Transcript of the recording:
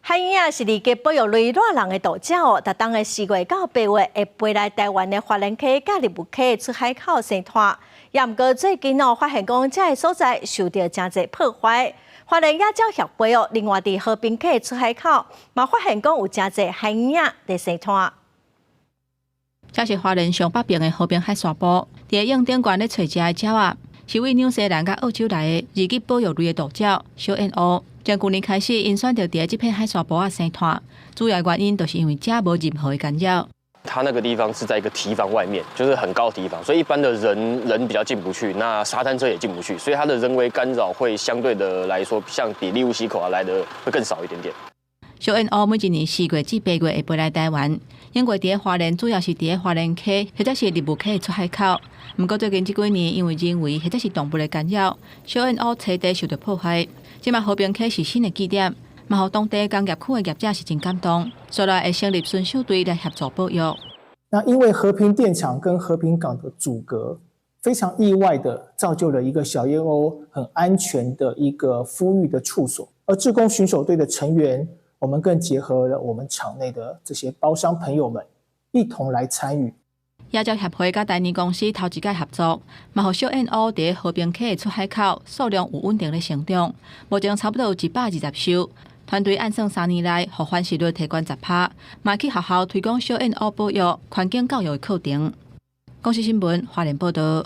海影是离家保育类热人的度假哦，逐当的4月到8月会飞来台湾的华人客、甲日本客出海口生团。也毋过最近发现讲这个所在受到真侪破坏。华人野鸟协会另外伫和平客出海口，嘛发现讲有真侪海影在生团。这是华人上北边的和平海沙堡，伫应顶馆咧找食的鸟啊，是为纽西兰甲澳洲来的日籍保育类的独鸟小燕鸥。从去年开始，因选择伫这片海沙堡啊生团，主要原因就是因为这无任何的干扰。它那个地方是在一个堤防外面，就是很高的堤防，所以一般的人比较进不去，那沙滩车也进不去，所以它的人为干扰会相对的来说，像比利乌溪口来的会更少一点点。小燕鸥每一年4月至8月会飞来台湾，因为伫华人主要是伫华人客或者是日本客出海口。不过最近这几年因为人为或者是动物的干扰，小燕鸥栖地受到破坏。即马和平客是新的据点，嘛互当地工业区的业者是真感动，所以会成立巡守队来协助保育。那因为和平电厂跟和平港的阻隔，非常意外的造就了一个小燕鸥很安全的一个孵育的处所。而志工巡守队的成员，我们更结合了我们场内的这些包商朋友们，一同来参与。野鸟协会甲台泥公司头一届合作，嘛互小燕鸥伫和平客出海口数量有稳定的成长，目前差不多有120艘。团队按算3年来，互番石率提悬10%，嘛去学校推广小燕鸥保育、环境教育的课程。公司新闻华联报道。